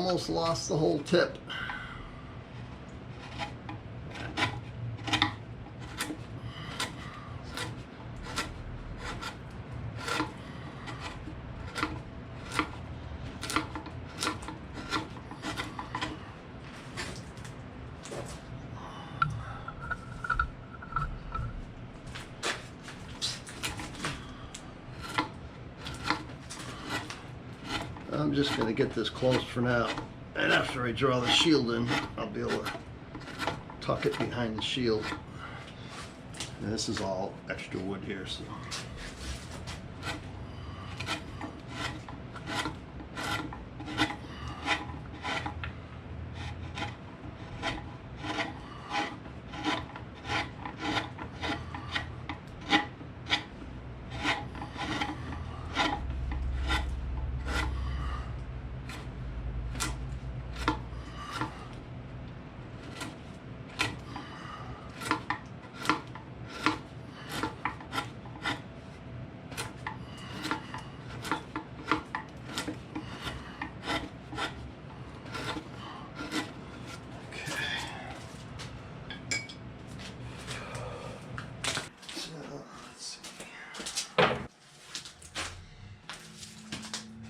almost lost the whole tip. I'm just going to get this closed for now, and after I draw the shield in, I'll be able to tuck it behind the shield. And this is all extra wood here, so.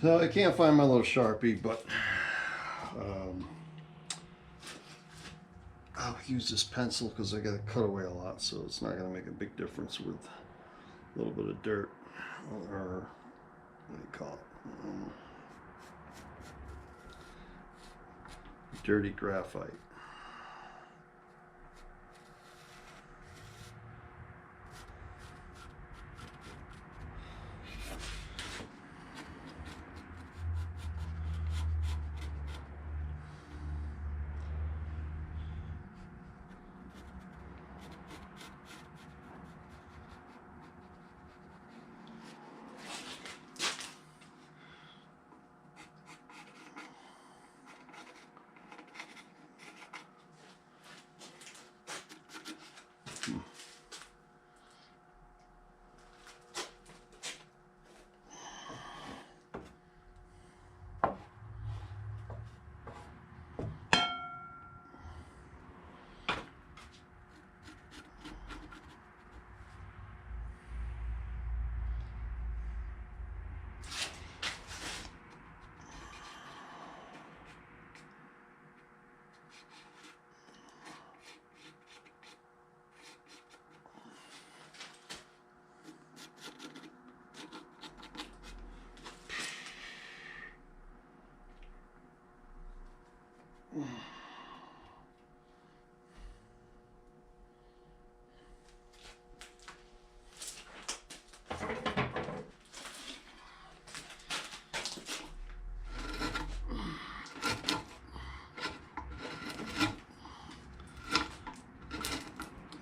So I can't find my little Sharpie, but I'll use this pencil because I got to cut away a lot, so it's not going to make a big difference with a little bit of dirt, or what do you call it? Dirty graphite.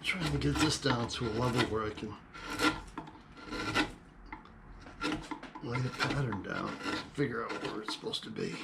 Trying to get this down to a level where I can lay the pattern down, figure out where it's supposed to be.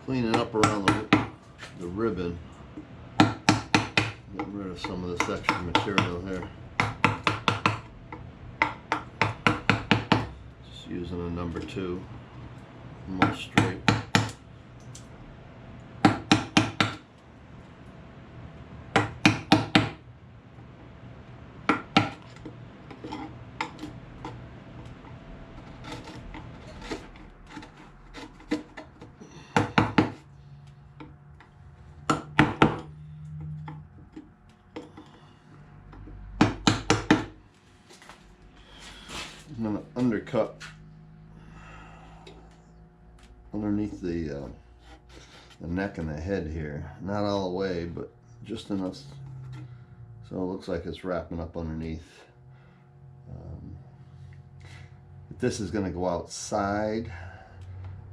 Cleaning up around the ribbon, getting rid of some of this extra material here. using a number 2, most straight. I'm going to undercut underneath the neck and the head here. Not all the way, but just enough so it looks like it's wrapping up underneath. If this is going to go outside,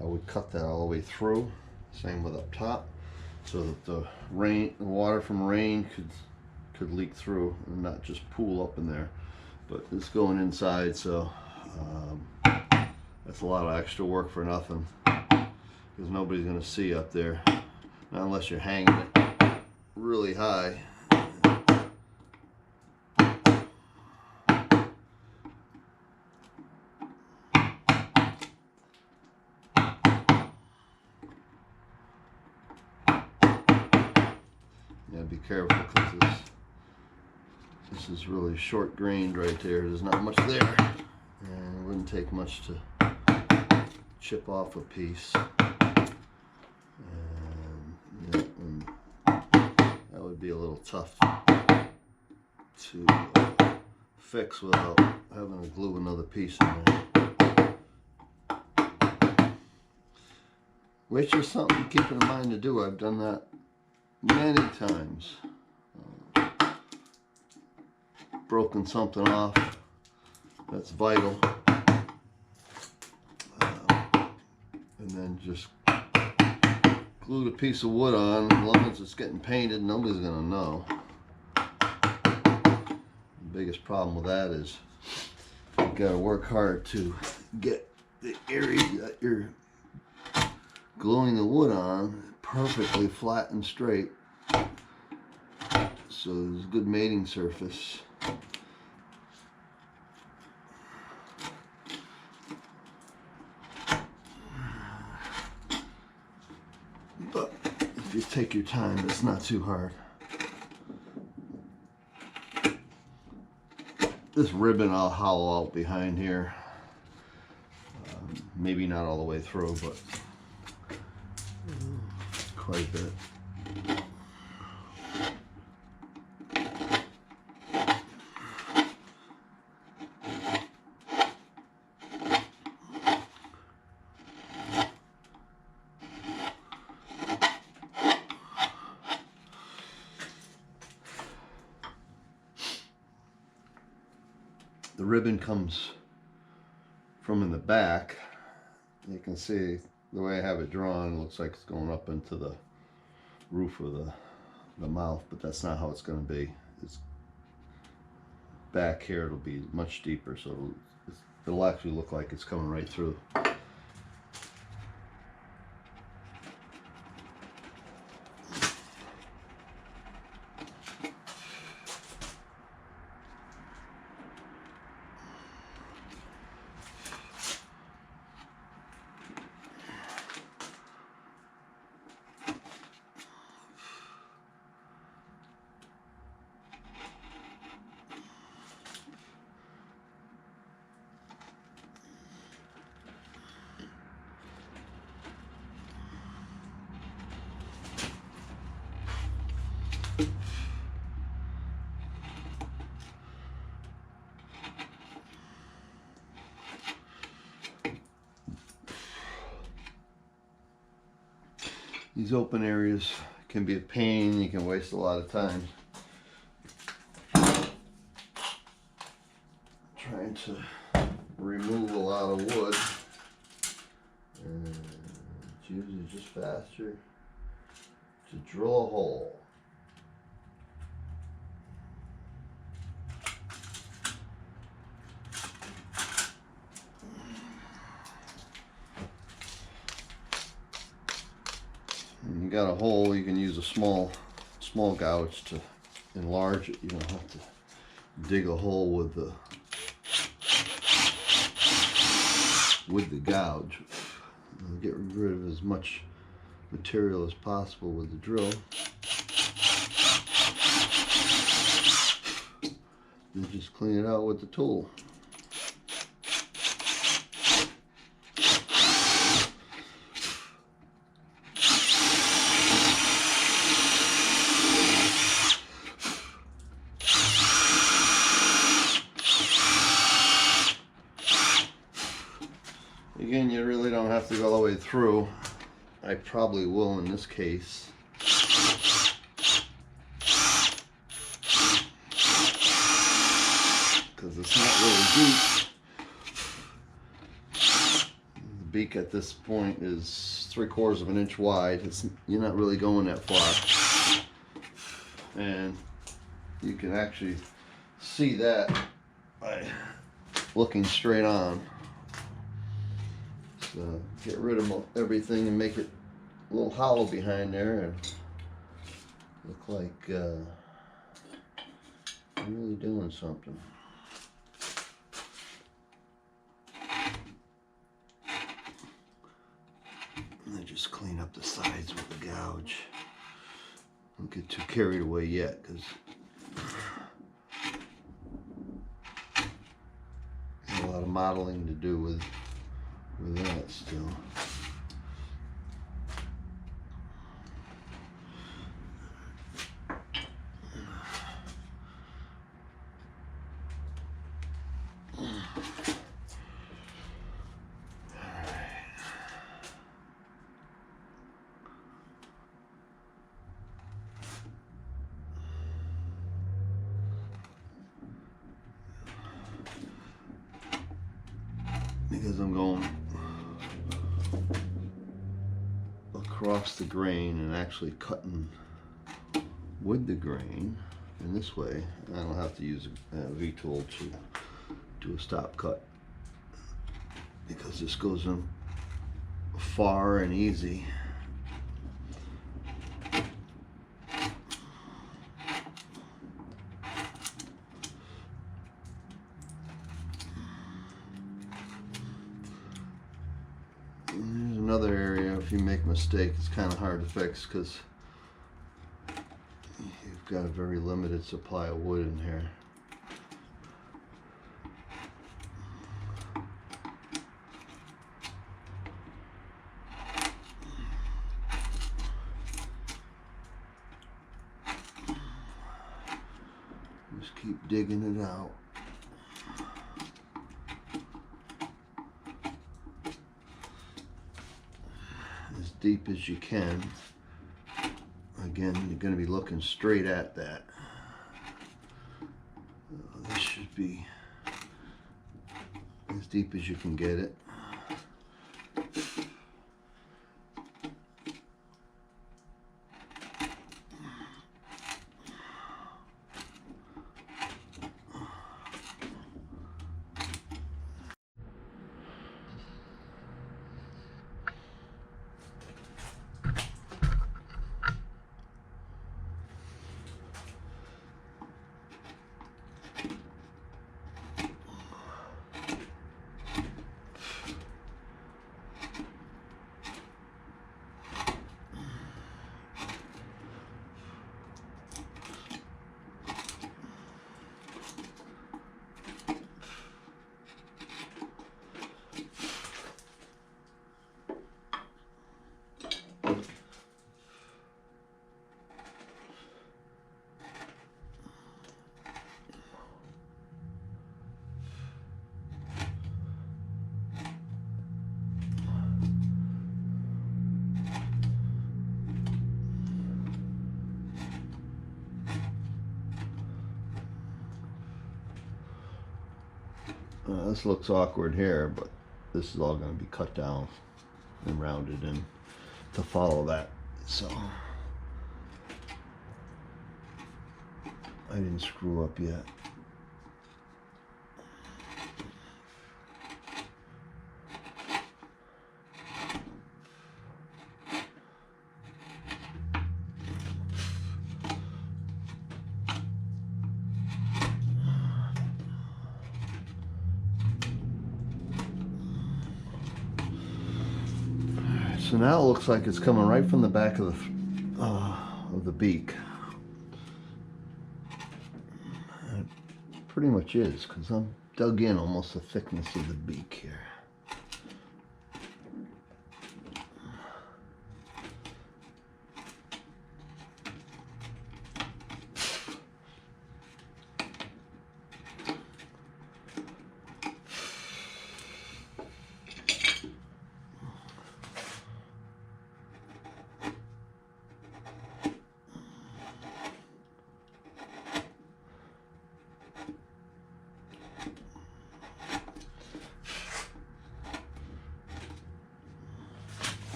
I would cut that all the way through. Same with up top, so that the water from rain could leak through and not just pool up in there. But it's going inside, so that's a lot of extra work for nothing, because nobody's going to see up there, not unless you're hanging it really high. Yeah, be careful, because this is really short grained right there. There's not much there, and it wouldn't take much to chip off a piece. And, yeah, and that would be a little tough to fix without having to glue another piece in there. Which is something to keep in mind to do. I've done that many times. Broken something off that's vital, and then just glued a piece of wood on. As long as it's getting painted, nobody's gonna know. The biggest problem with that is you gotta work hard to get the area that you're gluing the wood on perfectly flat and straight, so there's a good mating surface. But if you take your time, it's not too hard. This ribbon I'll hollow out behind here. Maybe not all the way through, but quite a bit. The ribbon comes from in the back. You can see the way I have it drawn, it looks like it's going up into the roof of the mouth, but that's not how it's going to be. It's back here, it'll be much deeper, so it'll actually look like it's coming right through. These open areas can be a pain. You can waste a lot of time trying to remove a lot of wood, and it's usually just faster to drill a hole. When you got a hole, you can use a small gouge to enlarge it. You don't have to dig a hole with the with the gouge. I'll get rid of as much material as possible with the drill. And just clean it out with the tool. Again, you really don't have to go all the way through. I probably will in this case. Because it's not really deep. The beak at this point is 3/4 of an inch wide. You're not really going that far. And you can actually see that by looking straight on. So get rid of everything and make it a little hollow behind there and look like you're really doing something. And then just clean up the sides with the gouge. Don't get too carried away yet, because there's a lot of modeling to do with that still. Because I'm going across the grain and actually cutting with the grain in this way, I don't have to use a V-tool to do a stop cut, because this goes in far and easy. There's another area, if you make a mistake, it's kind of hard to fix because you've got a very limited supply of wood in here. Just keep digging it out. As deep as you can. Again, you're going to be looking straight at that. This should be as deep as you can get it. This looks awkward here, but this is all going to be cut down and rounded in to follow that. So I didn't screw up yet. So now it looks like it's coming right from the back of the beak. It pretty much is, because I'm dug in almost the thickness of the beak here.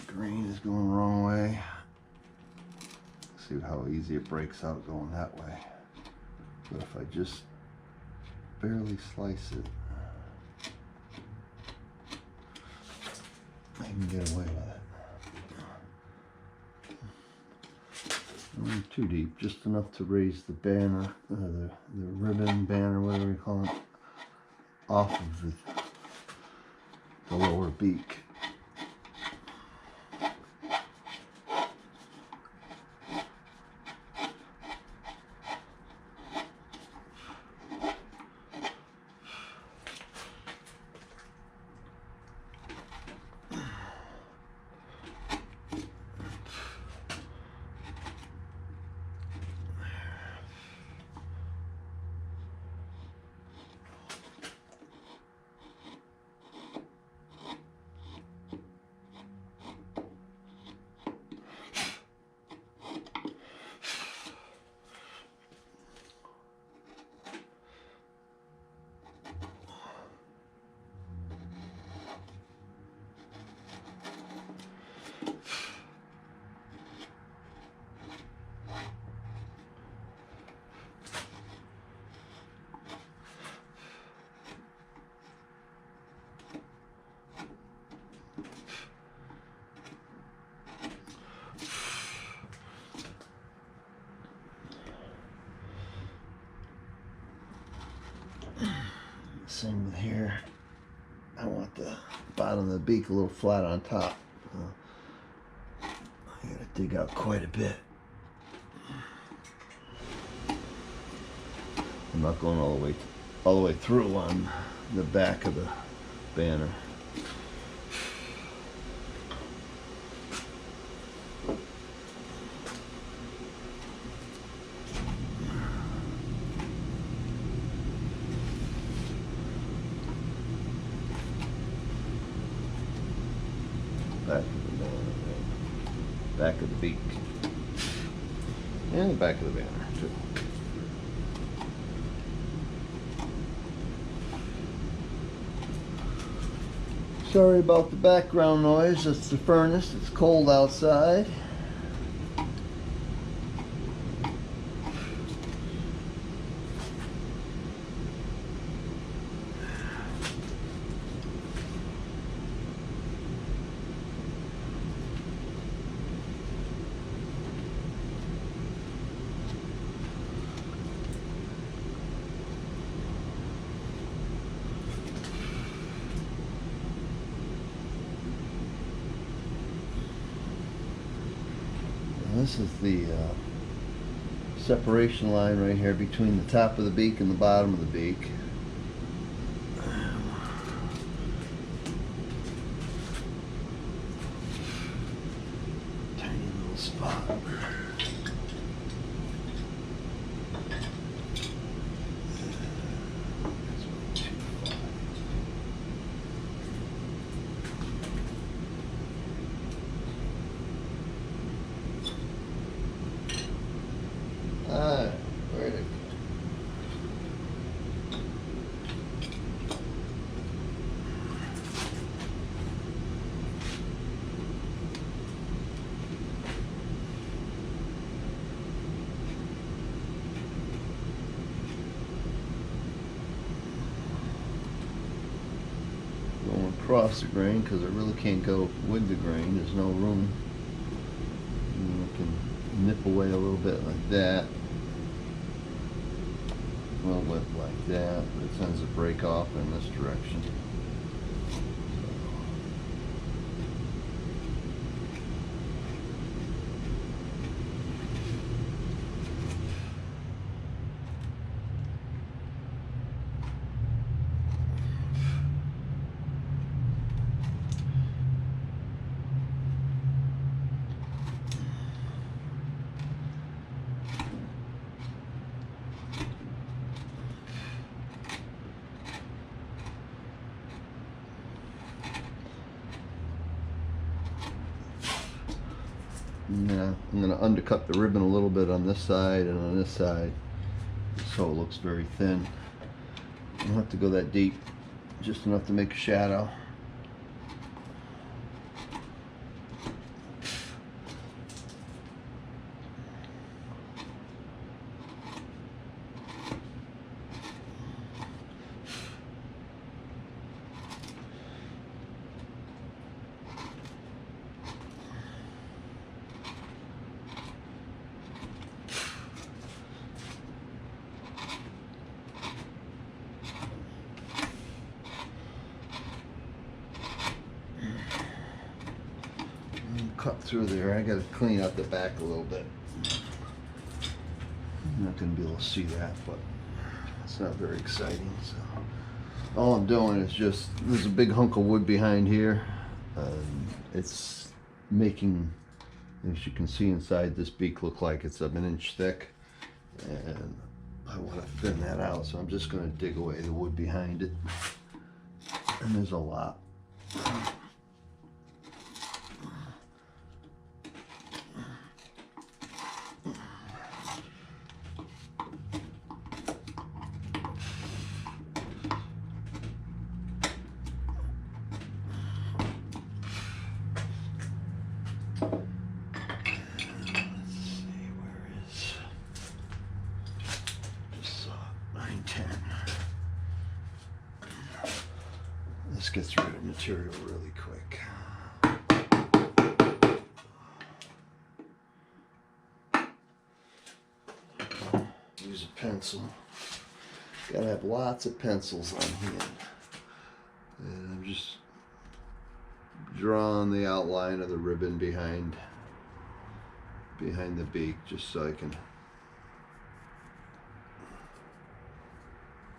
Green is going the wrong way. See how easy it breaks out going that way. But if I just barely slice it, I can get away with it. Not too deep, just enough to raise the banner, the ribbon banner, whatever you call it, off of the lower beak. Same with here. I want the bottom of the beak a little flat on top. I gotta dig out quite a bit. I'm not going all the way through on the back of the banner. Back of the beak, and the back of the banner too. Sorry about the background noise. It's the furnace. It's cold outside. This is the separation line right here between the top of the beak and the bottom of the beak. Tiny little spot. Where'd it go? Going across the grain because I really can't go with the grain. There's no room. And I can nip away a little bit like that. little bit like that, but it tends to break off in this direction. Yeah, I'm going to undercut the ribbon a little bit on this side and on this side so it looks very thin. You don't have to go that deep, just enough to make a shadow. Cut through there. I got to clean out the back a little bit. I'm not going to be able to see that, but it's not very exciting. So all I'm doing is just, there's a big hunk of wood behind here. It's making, as you can see inside, this beak look like it's an inch thick, and I want to thin that out, so I'm just going to dig away the wood behind it, and there's a lot. This gets rid of material really quick. Use a pencil. Gotta have lots of pencils on hand. And I'm just drawing the outline of the ribbon behind the beak, just so I can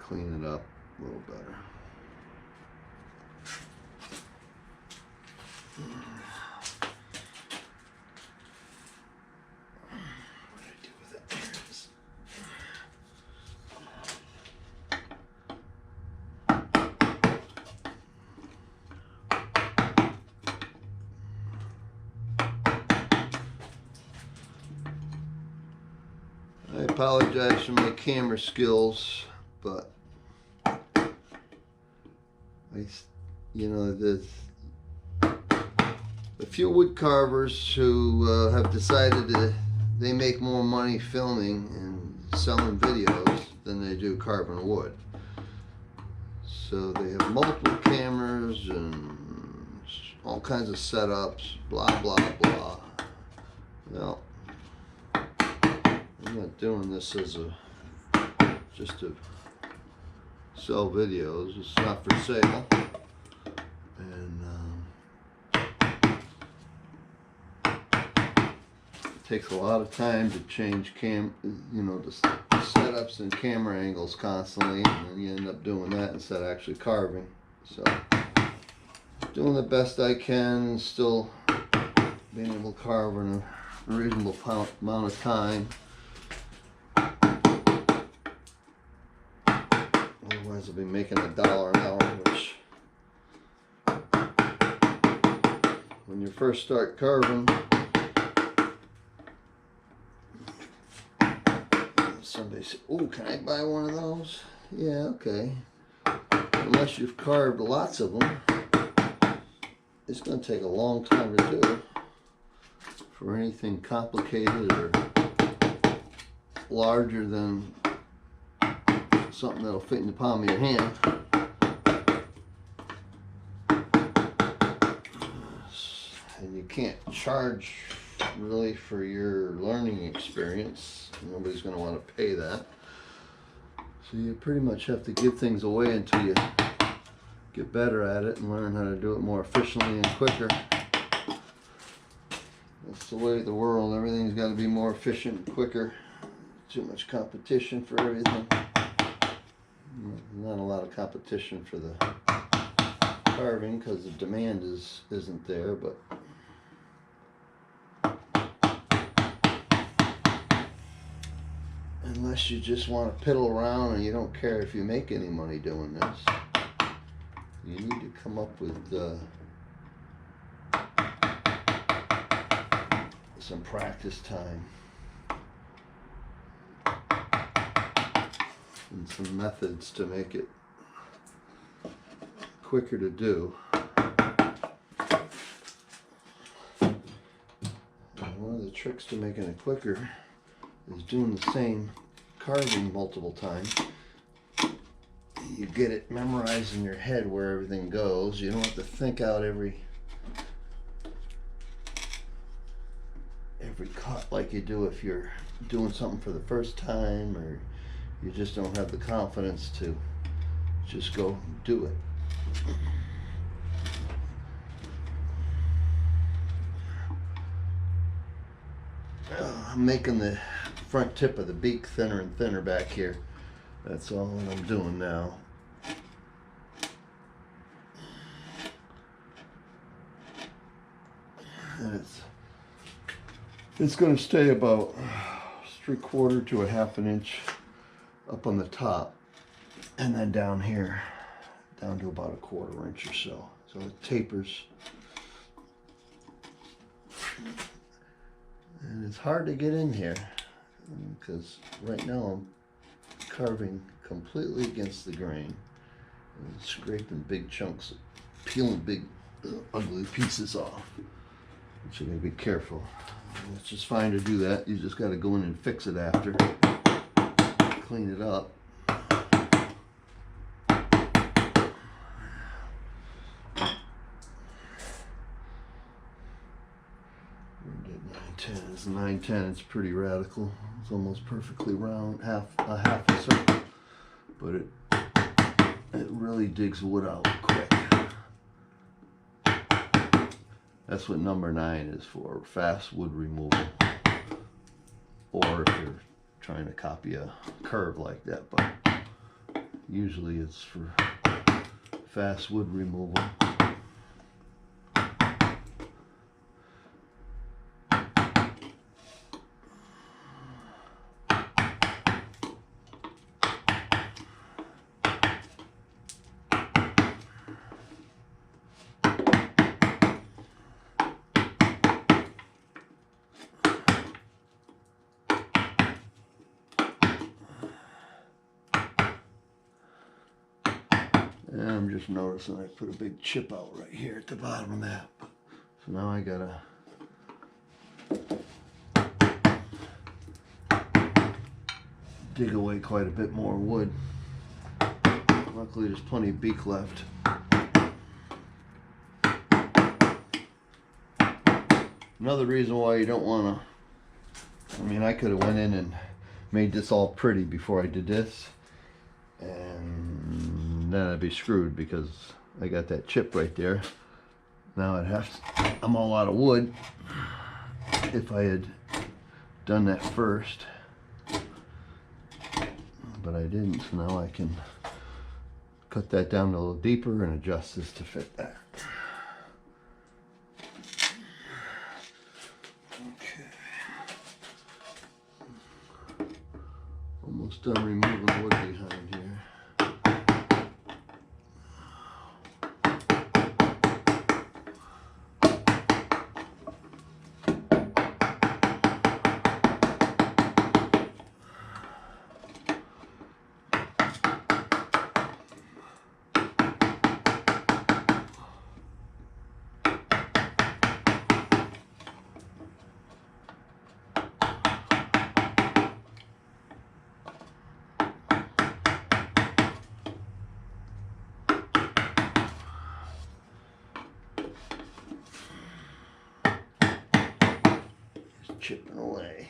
clean it up a little better. What did I do with it? There it is. I apologize for my camera skills, but there's a few wood carvers who have decided that they make more money filming and selling videos than they do carving wood. So they have multiple cameras and all kinds of setups, blah, blah, blah. Well, I'm not doing this as just to sell videos. It's not for sale. And it takes a lot of time to change the setups and camera angles constantly, and then you end up doing that instead of actually carving. So doing the best I can, still being able to carve in a reasonable amount of time. Otherwise I'll be making $1 an hour, which when you first start carving, somebody said, "Oh, can I buy one of those?" Yeah, okay. Unless you've carved lots of them, it's going to take a long time to do. For anything complicated or larger than something that'll fit in the palm of your hand. And you can't charge really for your learning experience. Nobody's going to want to pay that. So you pretty much have to give things away until you get better at it and learn how to do it more efficiently and quicker. That's the way of the world. Everything's got to be more efficient and quicker. Too much competition for everything. Not a lot of competition for the carving because the demand isn't there, but unless you just want to piddle around and you don't care if you make any money doing this, you need to come up with some practice time and some methods to make it quicker to do. And one of the tricks to making it quicker is doing the same carving multiple times. You get it memorized in your head where everything goes. You don't have to think out every cut like you do if you're doing something for the first time, or you just don't have the confidence to just go do it. I'm making the front tip of the beak thinner and thinner back here. That's all that I'm doing now. And it's going to stay about 3/4 to 1/2 inch up on the top, and then down here down to about 1/4 inch or so. So it tapers. And it's hard to get in here because right now I'm carving completely against the grain and scraping big chunks, peeling big ugly pieces off. So you gotta be careful. It's just fine to do that. You just gotta go in and fix it after. Clean it up. 9/10 is 9/10. It's pretty radical. It's almost perfectly round, half a circle, but it really digs wood out quick. That's what number 9 is for, fast wood removal. Or if you're trying to copy a curve like that, but usually it's for fast wood removal. And I'm just noticing I put a big chip out right here at the bottom of that. So now I gotta dig away quite a bit more wood. Luckily there's plenty of beak left. Another reason why you don't wanna, I mean, I could have went in and made this all pretty before I did this, and then I'd be screwed because I got that chip right there. Now I'm all out of wood. If I had done that first, but I didn't, so now I can cut that down a little deeper and adjust this to fit that. Okay. Almost done removing the wood behind here. Chipping away.